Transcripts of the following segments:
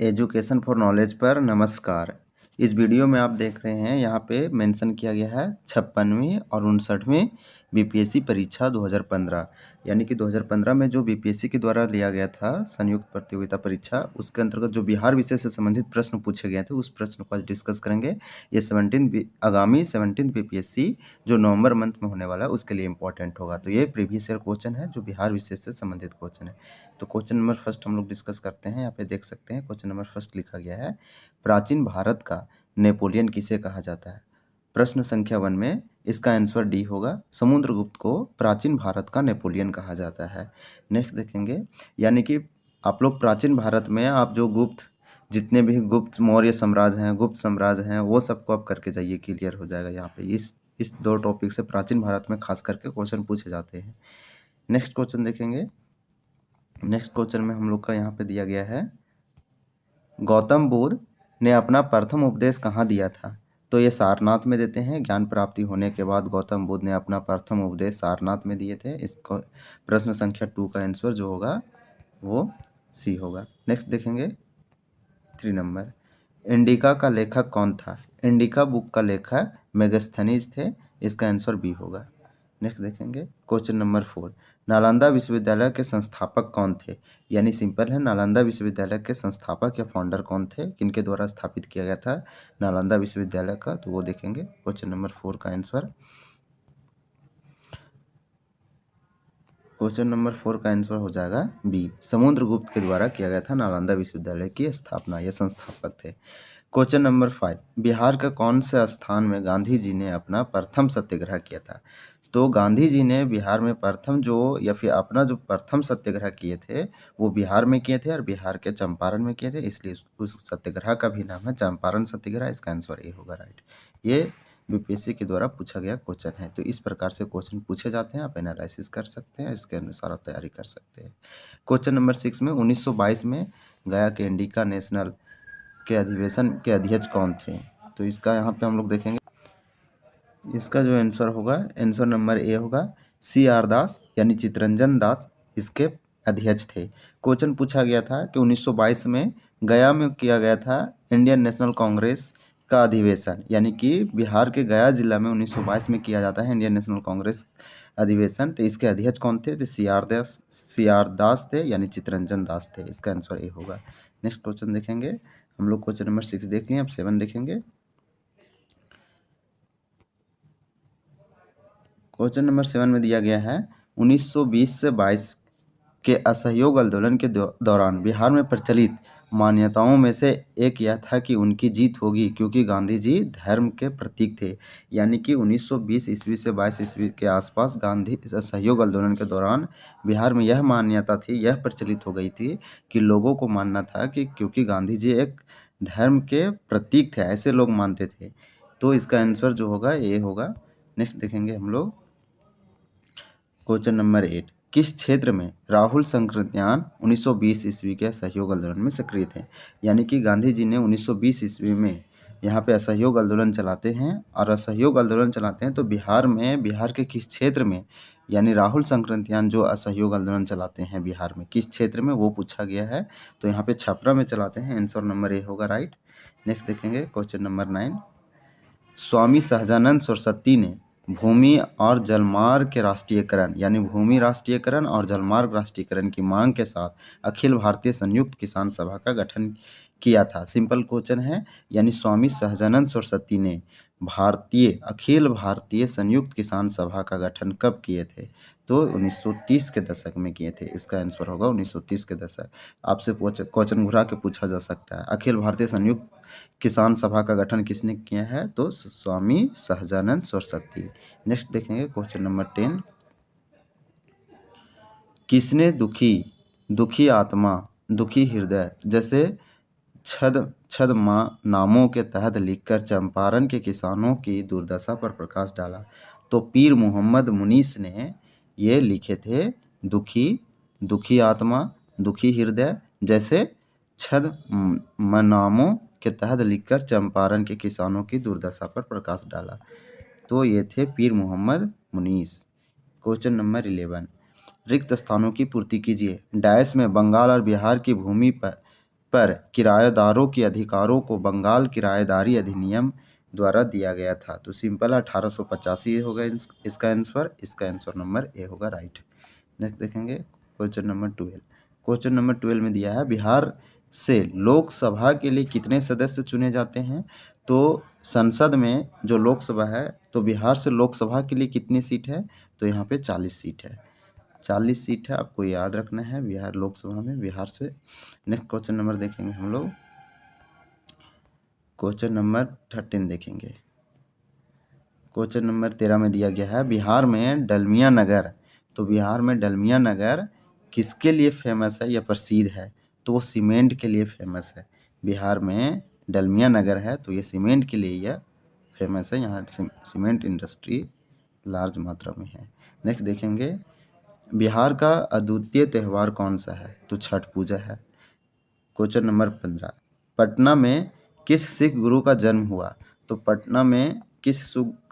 Education for knowledge पर नमस्कार। इस वीडियो में आप देख रहे हैं यहाँ पे मेंशन किया गया है 56वीं और 59वीं बीपीएससी परीक्षा 2015, यानी कि 2015 में जो बीपीएससी के द्वारा लिया गया था संयुक्त प्रतियोगिता परीक्षा, उसके अंतर्गत जो बिहार विषय से संबंधित प्रश्न पूछे गए थे उस प्रश्न को आज डिस्कस करेंगे। ये आगामी 17 बीपीएससी जो नवंबर मंथ में होने वाला है उसके लिए इंपॉर्टेंट होगा। तो ये प्रीवियस ईयर क्वेश्चन है जो बिहार विषय से संबंधित क्वेश्चन है। तो क्वेश्चन नंबर फर्स्ट हम लोग डिस्कस करते हैं। यहाँ पे देख सकते हैं क्वेश्चन नंबर फर्स्ट लिखा गया है, प्राचीन भारत का नेपोलियन किसे कहा जाता है। प्रश्न संख्या 1 में इसका आंसर डी होगा, समुद्रगुप्त को प्राचीन भारत का नेपोलियन कहा जाता है। नेक्स्ट देखेंगे, यानी कि आप लोग प्राचीन भारत में आप जो गुप्त जितने भी गुप्त मौर्य साम्राज्य हैं, गुप्त साम्राज्य हैं, वो सबको आप करके जाइए, क्लियर हो जाएगा। यहाँ पे इस दो टॉपिक से प्राचीन भारत में खास करके क्वेश्चन पूछे जाते हैं। नेक्स्ट क्वेश्चन देखेंगे। नेक्स्ट क्वेश्चन में हम लोग का यहाँ पे दिया गया है, गौतम बुद्ध ने अपना प्रथम उपदेश कहाँ दिया था। तो ये सारनाथ में देते हैं। ज्ञान प्राप्ति होने के बाद गौतम बुद्ध ने अपना प्रथम उपदेश सारनाथ में दिए थे। इसको प्रश्न संख्या 2 का आंसर जो होगा वो सी होगा। नेक्स्ट देखेंगे 3 नंबर, इंडिका का लेखक कौन था। इंडिका बुक का लेखक मेगास्थनीज थे। इसका आंसर बी होगा। नेक्स्ट देखेंगे क्वेश्चन नंबर 4, नालंदा विश्वविद्यालय के संस्थापक कौन थे। यानी सिंपल है, नालंदा विश्वविद्यालय के संस्थापक या फाउंडर कौन थे, किनके द्वारा स्थापित किया गया था नालंदा विश्वविद्यालय का, तो वो देखेंगे। क्वेश्चन नंबर 4 का आंसर, क्वेश्चन नंबर 4 का आंसर हो जाएगा बी, समुद्रगुप्त के द्वारा किया गया था नालंदा विश्वविद्यालय की स्थापना, ये संस्थापक थे। क्वेश्चन नंबर 5, बिहार के कौन से स्थान में गांधी जी ने अपना प्रथम सत्याग्रह किया था। तो गांधी जी ने बिहार में प्रथम जो या फिर अपना जो प्रथम सत्याग्रह किए थे वो बिहार में किए थे और बिहार के चंपारण में किए थे, इसलिए उस सत्याग्रह का भी नाम है चंपारण सत्याग्रह। इसका आंसर ए होगा, राइट। ये बीपीएससी के द्वारा पूछा गया क्वेश्चन है। तो इस प्रकार से क्वेश्चन पूछे जाते हैं, आप एनालिसिस कर सकते हैं, इसके अनुसार आप तैयारी कर सकते हैं। क्वेश्चन नंबर 6 में 1922 में गया के इंडिका नेशनल के अधिवेशन के अध्यक्ष कौन थे। तो इसका यहाँ पे हम लोग देखेंगे, इसका जो आंसर होगा, आंसर नंबर ए होगा, CR दास यानी चित्तरंजन दास इसके अध्यक्ष थे। क्वेश्चन पूछा गया था कि 1922 में गया में किया गया था इंडियन नेशनल कांग्रेस का अधिवेशन, यानी कि बिहार के गया जिला में 1922 में किया जाता है इंडियन नेशनल कांग्रेस अधिवेशन। तो इसके अध्यक्ष कौन थे, तो CR दास थे, यानी चित्तरंजन दास थे। इसका आंसर ए होगा। नेक्स्ट क्वेश्चन देखेंगे हम लोग। क्वेश्चन नंबर 6 देख लिए, अब 7 देखेंगे। क्वेश्चन नंबर 7 में दिया गया है, 1920 से 22 के असहयोग आंदोलन के दौरान बिहार में प्रचलित मान्यताओं में से एक यह था कि उनकी जीत होगी क्योंकि गांधी जी धर्म के प्रतीक थे। यानी कि 1920 ईस्वी से 22 ईस्वी के आसपास गांधी असहयोग आंदोलन के दौरान बिहार में यह मान्यता थी, यह प्रचलित हो गई थी कि लोगों को मानना था कि क्योंकि गांधी जी एक धर्म के प्रतीक थे, ऐसे लोग मानते थे। तो इसका आंसर जो होगा ये होगा। नेक्स्ट देखेंगे हम लोग क्वेश्चन नंबर 8, किस क्षेत्र में राहुल संकृत्यान 1920 ईस्वी के असहयोग आंदोलन में सक्रिय थे। यानी कि गांधी जी ने 1920 ईस्वी में यहाँ पे असहयोग आंदोलन चलाते हैं, और असहयोग आंदोलन चलाते हैं तो बिहार में, बिहार के किस क्षेत्र में, यानी राहुल संकृत्यान जो असहयोग आंदोलन चलाते हैं बिहार में किस क्षेत्र में, वो पूछा गया है। तो यहाँ पे छपरा में चलाते हैं। आंसर नंबर ए होगा, राइट। नेक्स्ट देखेंगे क्वेश्चन नंबर 9, स्वामी सहजानंद सरस्वती ने भूमि और जलमार्ग के राष्ट्रीयकरण, यानी भूमि राष्ट्रीयकरण और जलमार्ग राष्ट्रीयकरण की मांग के साथ अखिल भारतीय संयुक्त किसान सभा का गठन किया था। सिंपल क्वेश्चन है, यानी स्वामी सहजानंद सरस्वती ने अखिल भारतीय संयुक्त किसान सभा का गठन कब किए थे। तो 1930 के दशक में किए थे। इसका आंसर होगा 1930 के दशक। आपसे क्वेश्चन घुरा के पूछा जा सकता है, अखिल भारतीय संयुक्त किसान सभा का गठन किसने किया है, तो स्वामी सहजानंद सरस्वती। नेक्स्ट देखेंगे क्वेश्चन नंबर 10, किसने दुखी आत्मा, दुखी हृदय जैसे छद नामों के तहत लिखकर चंपारण के किसानों की दुर्दशा पर प्रकाश डाला। तो पीर मोहम्मद मुनीस ने ये लिखे थे, दुखी आत्मा, दुखी हृदय जैसे छद नामों के तहत लिखकर चंपारण के किसानों की दुर्दशा पर प्रकाश डाला। तो ये थे पीर मोहम्मद मुनीस। क्वेश्चन नंबर 11, रिक्त स्थानों की पूर्ति कीजिए। डैश में बंगाल और बिहार की भूमि पर पर किराएदारों के अधिकारों को बंगाल किराएदारी अधिनियम द्वारा दिया गया था? तो सिंपल 1885 होगा इसका आंसर नंबर ए होगा राइट। नेक्स्ट देखेंगे क्वेश्चन नंबर 12। क्वेश्चन नंबर 12 में दिया है बिहार से लोकसभा के लिए कितने सदस्य चुने जाते हैं? तो संसद में जो लोकसभा है, तो बिहार से लोकसभा के लिए कितनी सीट है? तो यहाँ पे 40 सीट है। 40 सीट है, आपको याद रखना है बिहार लोकसभा में बिहार से। नेक्स्ट क्वेश्चन नंबर देखेंगे हम लोग, क्वेश्चन नंबर 13 देखेंगे। क्वेश्चन नंबर 13 में दिया गया है बिहार में डलमिया नगर। तो बिहार में डलमिया नगर किसके लिए फेमस है या प्रसिद्ध है? तो वो सीमेंट के लिए फेमस है। बिहार में डलमिया नगर है तो ये सीमेंट के लिए यह फेमस है। यहाँ सीमेंट इंडस्ट्री लार्ज मात्रा में है। नेक्स्ट देखेंगे बिहार का अद्वितीय त्यौहार कौन सा है? तो छठ पूजा है। क्वेश्चन नंबर 15 पटना में किस सिख गुरु का जन्म हुआ? तो पटना में किस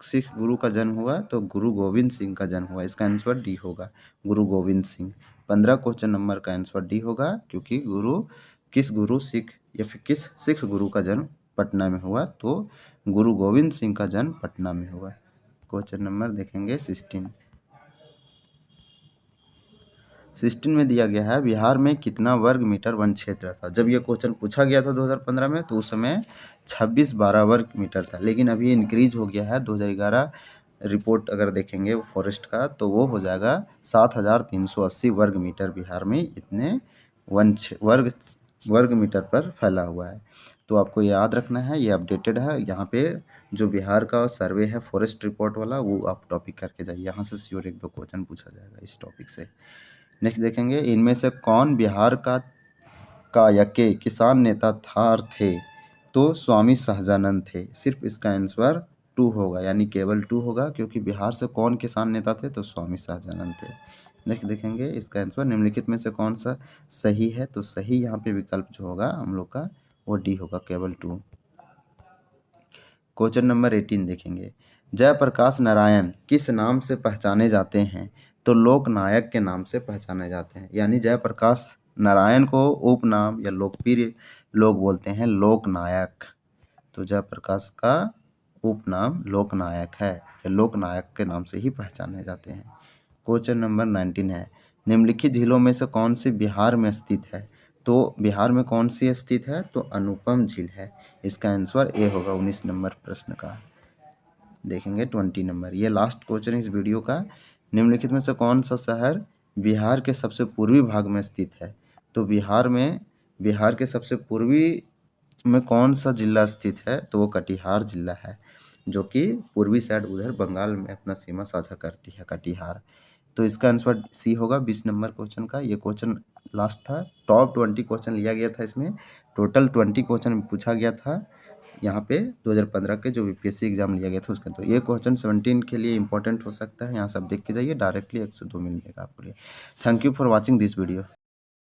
सिख गुरु का जन्म हुआ? तो गुरु गोविंद सिंह का जन्म हुआ। इसका आंसर डी होगा, गुरु गोविंद सिंह। 15 क्वेश्चन नंबर का आंसर डी होगा, क्योंकि किस गुरु सिख या फिर किस सिख गुरु का जन्म पटना में हुआ? तो गुरु गोविंद सिंह का जन्म पटना में हुआ। क्वेश्चन नंबर देखेंगे 16 में दिया गया है बिहार में कितना वर्ग मीटर वन क्षेत्र था? जब ये क्वेश्चन पूछा गया था 2015 में तो उस समय 26-12 वर्ग मीटर था, लेकिन अभी इंक्रीज हो गया है। 2011 रिपोर्ट अगर देखेंगे फॉरेस्ट का तो वो हो जाएगा 7380 वर्ग मीटर। बिहार में इतने वर्ग मीटर पर फैला हुआ है। तो आपको याद रखना है, ये अपडेटेड है। यहाँ पे जो बिहार का सर्वे है फॉरेस्ट रिपोर्ट वाला, वो आप टॉपिक करके जाइए, यहाँ से श्योर 1-2 क्वेश्चन पूछा जाएगा इस टॉपिक से। नेक्स्ट देखेंगे इनमें से कौन बिहार का यके किसान नेता थे? तो स्वामी सहजानंद थे। सिर्फ इसका आंसर 2 होगा, यानी केवल 2 होगा, क्योंकि बिहार से कौन किसान नेता थे? तो स्वामी सहजानंद थे। नेक्स्ट देखेंगे इसका आंसर निम्नलिखित में से कौन सा सही है? तो सही यहाँ पे विकल्प जो होगा हम लोग का वो डी होगा, केवल 2। क्वेश्चन नंबर 18 देखेंगे जयप्रकाश नारायण किस नाम से पहचाने जाते हैं? तो लोकनायक के नाम से पहचाने जाते हैं। यानी जयप्रकाश नारायण को उपनाम या लोकप्रिय लोग बोलते हैं लोकनायक। तो जयप्रकाश का उपनाम लोकनायक है, या लोकनायक के नाम से ही पहचाने जाते हैं। क्वेश्चन नंबर 19 है निम्नलिखित झीलों में से कौन सी बिहार में स्थित है? तो बिहार में कौन सी स्थित है? तो अनुपम झील है। इसका आंसर ए होगा 19 नंबर प्रश्न का। देखेंगे 20 नंबर, ये लास्ट क्वेश्चन इस वीडियो का। निम्नलिखित में से कौन सा शहर बिहार के सबसे पूर्वी भाग में स्थित है? तो बिहार के सबसे पूर्वी में कौन सा जिला स्थित है? तो वो कटिहार जिला है, जो कि पूर्वी साइड उधर बंगाल में अपना सीमा साझा करती है, कटिहार। तो इसका आंसर सी होगा 20 नंबर क्वेश्चन का। ये क्वेश्चन लास्ट था, टॉप 20 क्वेश्चन लिया गया था। इसमें टोटल 20 क्वेश्चन पूछा गया था यहाँ पे 2015 के जो बीपीएससी एग्जाम लिया गया था उसका। तो ये क्वेश्चन 17 के लिए इंपॉर्टेंट हो सकता है, यहाँ सब देख के जाइए, डायरेक्टली 1 से 2 मिल जाएगा आपको लिए। Thank you for watching this video.